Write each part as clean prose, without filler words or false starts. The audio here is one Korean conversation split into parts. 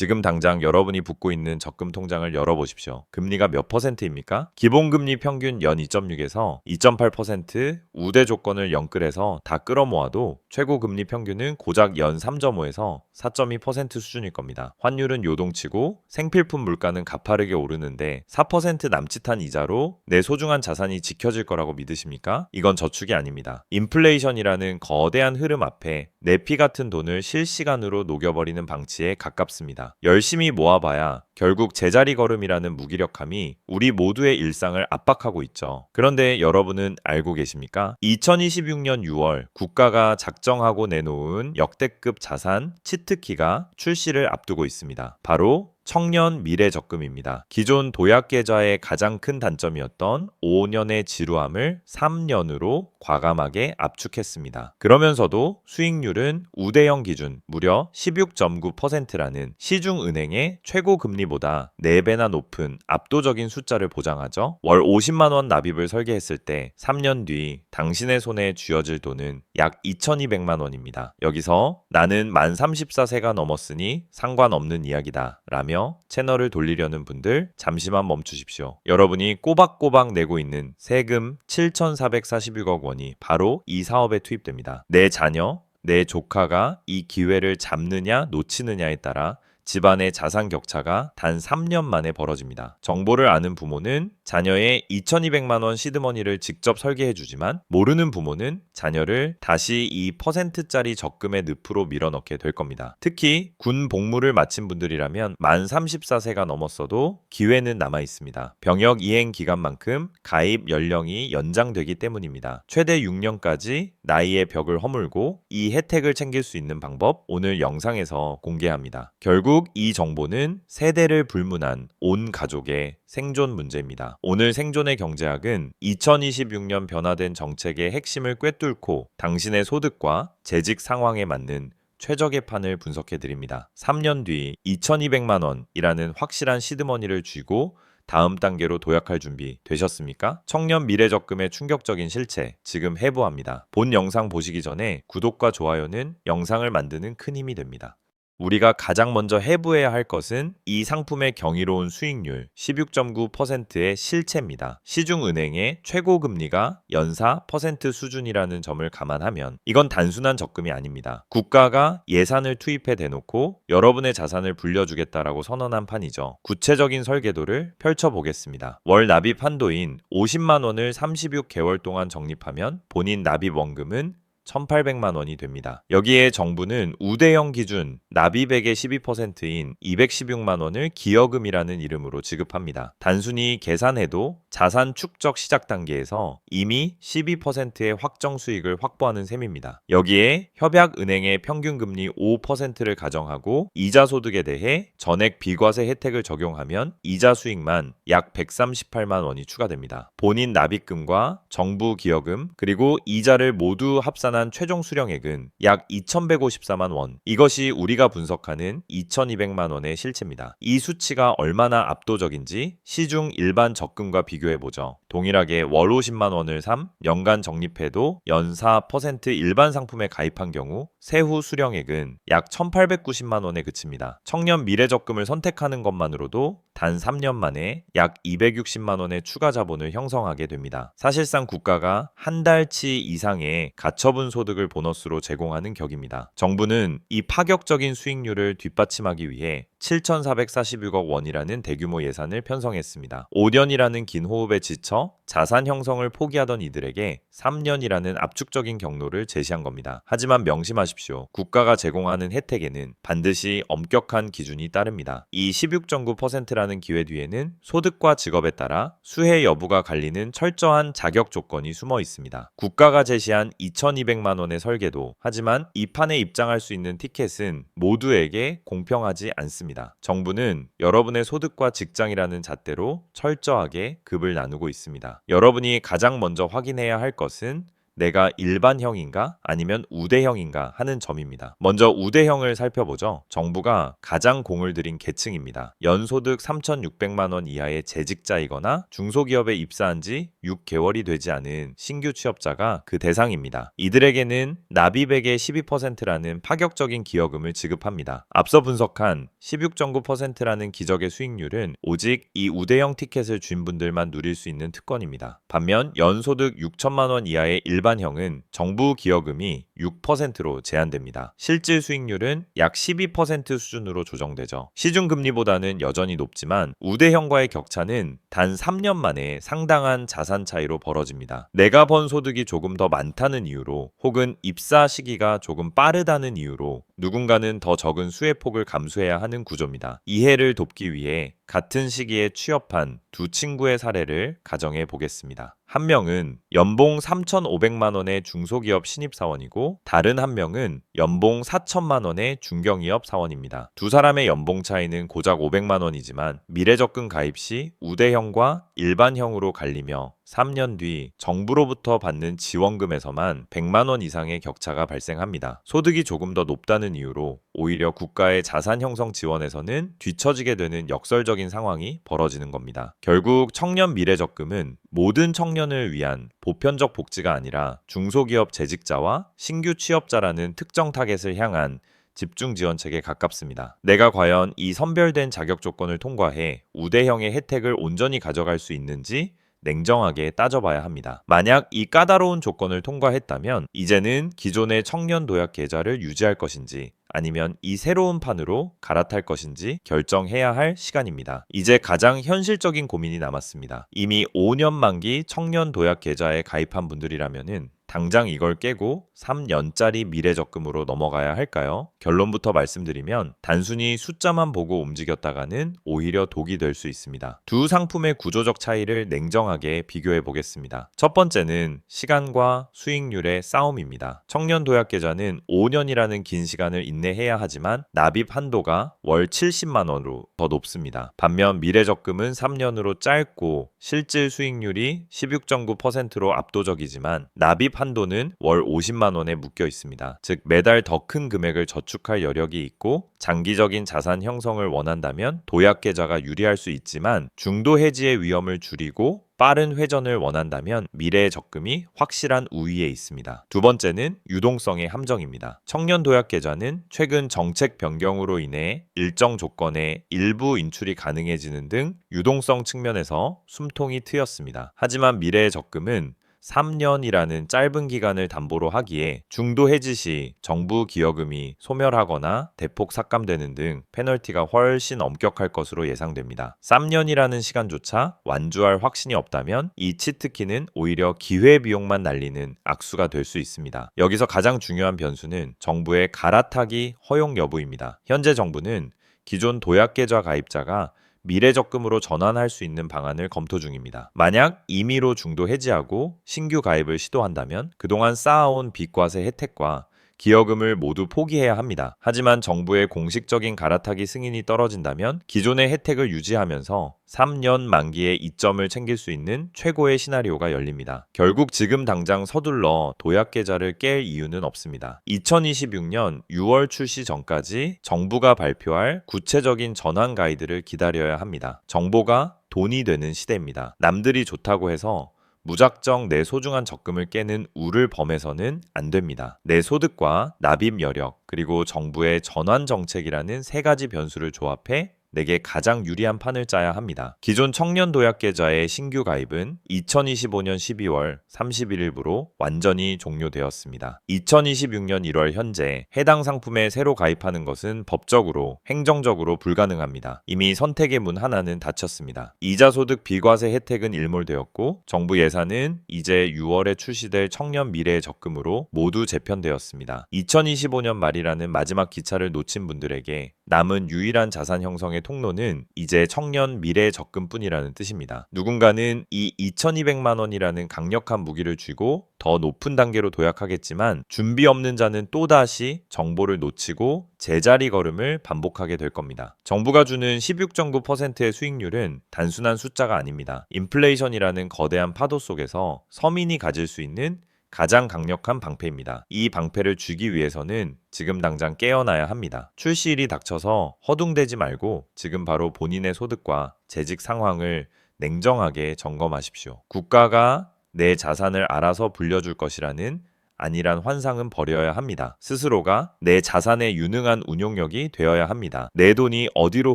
지금 당장 여러분이 붓고 있는 적금 통장을 열어보십시오. 금리가 몇 퍼센트입니까? 기본금리 평균 연 2.6에서 2.8%, 우대 조건을 연끌해서 다 끌어모아도 최고 금리 평균은 고작 연 3.5에서 4.2% 수준일 겁니다. 환율은 요동치고 생필품 물가는 가파르게 오르는데 4% 남짓한 이자로 내 소중한 자산이 지켜질 거라고 믿으십니까? 이건 저축이 아닙니다. 인플레이션이라는 거대한 흐름 앞에 내 피 같은 돈을 실시간으로 녹여버리는 방치에 가깝습니다. 열심히 모아봐야 결국 제자리 걸음이라는 무기력함이 우리 모두의 일상을 압박하고 있죠. 그런데 여러분은 알고 계십니까? 2026년 6월 국가가 작정하고 내놓은 역대급 자산 치트키가 출시를 앞두고 있습니다. 바로 청년 미래 적금입니다. 기존 도약 계좌의 가장 큰 단점이었던 5년의 지루함을 3년으로 과감하게 압축했습니다. 그러면서도 수익률은 우대형 기준 무려 16.9%라는 시중은행의 최고 금리보다 4배나 높은 압도적인 숫자를 보장하죠. 월 50만 원 납입을 설계했을 때 3년 뒤 당신의 손에 쥐어질 돈은 약 2,200만 원입니다. 여기서 나는 만 34세가 넘었으니 상관없는 이야기다 라며 채널을 돌리려는 분들 잠시만 멈추십시오. 여러분이 꼬박꼬박 내고 있는 세금 7,446억 원이 바로 이 사업에 투입됩니다. 내 자녀, 내 조카가 이 기회를 잡느냐 놓치느냐에 따라 집안의 자산 격차가 단 3년 만에 벌어집니다. 정보를 아는 부모는 자녀의 2,200만 원 시드머니를 직접 설계해 주지만 모르는 부모는 자녀를 다시 이 퍼센트짜리 적금의 늪으로 밀어넣게 될 겁니다. 특히 군 복무를 마친 분들이라면 만 34세가 넘었어도 기회는 남아 있습니다. 병역 이행 기간만큼 가입 연령이 연장되기 때문입니다. 최대 6년까지 나이의 벽을 허물고 이 혜택을 챙길 수 있는 방법 오늘 영상에서 공개합니다. 결국 이 정보는 세대를 불문한 온 가족의 생존 문제입니다. 오늘 생존의 경제학은 2026년 변화된 정책의 핵심을 꿰뚫고 당신의 소득과 재직 상황에 맞는 최적의 판을 분석해 드립니다. 3년 뒤 2,200만 원이라는 확실한 시드머니를 쥐고 다음 단계로 도약할 준비 되셨습니까? 청년 미래적금의 충격적인 실체 지금 해부합니다. 본 영상 보시기 전에 구독과 좋아요는 영상을 만드는 큰 힘이 됩니다. 우리가 가장 먼저 해부해야 할 것은 이 상품의 경이로운 수익률 16.9%의 실체입니다. 시중은행의 최고 금리가 연사 퍼센트 수준이라는 점을 감안하면 이건 단순한 적금이 아닙니다. 국가가 예산을 투입해 대놓고 여러분의 자산을 불려주겠다라고 선언한 판이죠. 구체적인 설계도를 펼쳐보겠습니다. 월 납입 한도인 50만 원을 36개월 동안 적립하면 본인 납입 원금은 1,800만 원이 됩니다. 여기에 정부는 우대형 기준 납입액의 12%인 216만 원을 기여금이라는 이름으로 지급합니다. 단순히 계산해도 자산 축적 시작 단계에서 이미 12%의 확정 수익을 확보하는 셈입니다. 여기에 협약은행의 평균 금리 5%를 가정하고 이자 소득에 대해 전액 비과세 혜택을 적용하면 이자 수익만 약 138만 원이 추가됩니다. 본인 납입금과 정부 기여금 그리고 이자를 모두 합산한 최종 수령액은 약 2,154만 원. 이것이 우리가 분석하는 2,200만 원의 실체입니다. 이 수치가 얼마나 압도적인지 시중 일반 적금과 비교해보죠. 동일하게 월 50만 원을 연간 적립해도 연사 퍼센트 일반 상품에 가입한 경우 세후 수령액은 약 1,890만 원에 그칩니다. 청년 미래적금을 선택하는 것만으로도 단 3년 만에 약 260만 원의 추가 자본을 형성하게 됩니다. 사실상 국가가 한 달치 이상의 가처분 소득을 보너스로 제공하는 격입니다. 정부는 이 파격적인 수익률을 뒷받침하기 위해 7,446억 원이라는 대규모 예산을 편성했습니다. 5년이라는 긴 호흡에 지쳐 자산 형성을 포기하던 이들에게 3년이라는 압축적인 경로를 제시한 겁니다. 하지만 명심하십시오. 국가가 제공하는 혜택에는 반드시 엄격한 기준이 따릅니다. 이 16.9%라는 기회 뒤에는 소득과 직업에 따라 수혜 여부가 갈리는 철저한 자격 조건이 숨어 있습니다. 국가가 제시한 2,200만 원의 설계도, 하지만 이 판에 입장할 수 있는 티켓은 모두에게 공평하지 않습니다. 정부는 여러분의 소득과 직장이라는 잣대로 철저하게 급을 나누고 있습니다. 여러분이 가장 먼저 확인해야 할 것은 내가 일반형인가 아니면 우대형인가 하는 점입니다. 먼저 우대형을 살펴보죠. 정부가 가장 공을 들인 계층입니다. 연소득 3,600만 원 이하의 재직자이거나 중소기업에 입사한 지 6개월이 되지 않은 신규 취업자가 그 대상입니다. 이들에게는 납입액의 12%라는 파격적인 기여금을 지급합니다. 앞서 분석한 16.9%라는 기적의 수익률은 오직 이 우대형 티켓을 준 분들만 누릴 수 있는 특권입니다. 반면 연소득 6천만 원 이하의 일반형은 정부 기여금이 6%로 제한됩니다. 실질 수익률은 약 12% 수준으로 조정되죠. 시중금리보다는 여전히 높지만 우대형과의 격차는 단 3년 만에 상당한 자산 차이로 벌어집니다. 내가 번 소득이 조금 더 많다는 이유로 혹은 입사 시기가 조금 빠르다는 이유로 누군가는 더 적은 수혜폭을 감수해야 하는 구조입니다. 이해를 돕기 위해 같은 시기에 취업한 두 친구의 사례를 가정해 보겠습니다. 한 명은 연봉 3,500만 원의 중소기업 신입사원이고 다른 한 명은 연봉 4천만 원의 중견기업 사원입니다. 두 사람의 연봉 차이는 고작 500만 원이지만 미래적금 가입 시 우대형과 일반형으로 갈리며 3년 뒤 정부로부터 받는 지원금에서만 100만 원 이상의 격차가 발생합니다. 소득이 조금 더 높다는 이유로 오히려 국가의 자산 형성 지원에서는 뒤처지게 되는 역설적인 상황이 벌어지는 겁니다. 결국 청년 미래적금은 모든 청년을 위한 보편적 복지가 아니라 중소기업 재직자와 신규 취업자라는 특정 타겟을 향한 집중 지원책에 가깝습니다. 내가 과연 이 선별된 자격 조건을 통과해 우대형의 혜택을 온전히 가져갈 수 있는지 냉정하게 따져봐야 합니다. 만약 이 까다로운 조건을 통과했다면 이제는 기존의 청년 도약 계좌를 유지할 것인지 아니면 이 새로운 판으로 갈아탈 것인지 결정해야 할 시간입니다. 이제 가장 현실적인 고민이 남았습니다. 이미 5년 만기 청년 도약 계좌에 가입한 분들이라면은 당장 이걸 깨고 3년짜리 미래적금으로 넘어가야 할까요? 결론부터 말씀드리면 단순히 숫자만 보고 움직였다가는 오히려 독이 될 수 있습니다. 두 상품의 구조적 차이를 냉정하게 비교해 보겠습니다. 첫 번째는 시간과 수익률의 싸움입니다. 청년 도약 계좌는 5년이라는 긴 시간을 인내해야 하지만 납입 한도가 월 70만 원으로 더 높습니다. 반면 미래적금은 3년으로 짧고 실질 수익률이 16.9%로 압도적이지만 납입 한도는 월 50만 원에 묶여 있습니다. 즉 매달 더 큰 금액을 저축할 여력이 있고 장기적인 자산 형성을 원한다면 도약 계좌가 유리할 수 있지만 중도 해지의 위험을 줄이고 빠른 회전을 원한다면 미래의 적금이 확실한 우위에 있습니다. 두 번째는 유동성의 함정입니다. 청년 도약 계좌는 최근 정책 변경으로 인해 일정 조건에 일부 인출이 가능해지는 등 유동성 측면에서 숨통이 트였습니다. 하지만 미래의 적금은 3년이라는 짧은 기간을 담보로 하기에 중도 해지 시 정부 기여금이 소멸하거나 대폭 삭감되는 등 페널티가 훨씬 엄격할 것으로 예상됩니다. 3년이라는 시간조차 완주할 확신이 없다면 이 치트키는 오히려 기회비용만 날리는 악수가 될 수 있습니다. 여기서 가장 중요한 변수는 정부의 갈아타기 허용 여부입니다. 현재 정부는 기존 도약계좌 가입자가 미래적금으로 전환할 수 있는 방안을 검토 중입니다. 만약 임의로 중도 해지하고 신규 가입을 시도한다면 그동안 쌓아온 비과세 혜택과 기여금을 모두 포기해야 합니다. 하지만 정부의 공식적인 갈아타기 승인이 떨어진다면 기존의 혜택을 유지하면서 3년 만기에 이점을 챙길 수 있는 최고의 시나리오가 열립니다. 결국 지금 당장 서둘러 도약 계좌를 깰 이유는 없습니다. 2026년 6월 출시 전까지 정부가 발표할 구체적인 전환 가이드를 기다려야 합니다. 정보가 돈이 되는 시대입니다. 남들이 좋다고 해서 무작정 내 소중한 적금을 깨는 우를 범해서는 안 됩니다. 내 소득과 납입 여력, 그리고 정부의 전환 정책이라는 세 가지 변수를 조합해 내게 가장 유리한 판을 짜야 합니다. 기존 청년 도약 계좌의 신규 가입은 2025년 12월 31일부로 완전히 종료되었습니다. 2026년 1월 현재 해당 상품에 새로 가입하는 것은 법적으로, 행정적으로 불가능합니다. 이미 선택의 문 하나는 닫혔습니다. 이자 소득 비과세 혜택은 일몰되었고 정부 예산은 이제 6월에 출시될 청년 미래의 적금으로 모두 재편되었습니다. 2025년 말이라는 마지막 기차를 놓친 분들에게 남은 유일한 자산 형성의 통로는 이제 청년 미래 적금뿐이라는 뜻입니다. 누군가는 이 2,200만 원이라는 강력한 무기를 쥐고 더 높은 단계로 도약하겠지만 준비 없는 자는 또다시 정보를 놓치고 제자리 걸음을 반복하게 될 겁니다. 정부가 주는 16.9%의 수익률은 단순한 숫자가 아닙니다. 인플레이션이라는 거대한 파도 속에서 서민이 가질 수 있는 가장 강력한 방패입니다. 이 방패를 쥐기 위해서는 지금 당장 깨어나야 합니다. 출시일이 닥쳐서 허둥대지 말고 지금 바로 본인의 소득과 재직 상황을 냉정하게 점검하십시오. 국가가 내 자산을 알아서 불려줄 것이라는 안일한 환상은 버려야 합니다. 스스로가 내 자산의 유능한 운용력이 되어야 합니다. 내 돈이 어디로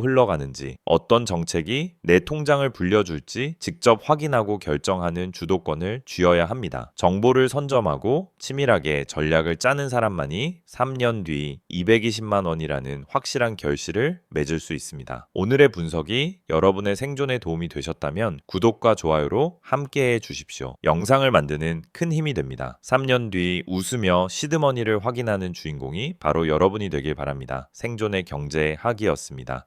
흘러가는지, 어떤 정책이 내 통장을 불려줄지 직접 확인하고 결정하는 주도권을 쥐어야 합니다. 정보를 선점하고 치밀하게 전략을 짜는 사람만이 3년 뒤 220만 원이라는 확실한 결실을 맺을 수 있습니다. 오늘의 분석이 여러분의 생존에 도움이 되셨다면 구독과 좋아요로 함께해 주십시오. 영상을 만드는 큰 힘이 됩니다. 3년 뒤 웃으며 시드머니를 확인하는 주인공이 바로 여러분이 되길 바랍니다. 생존의 경제학이었습니다.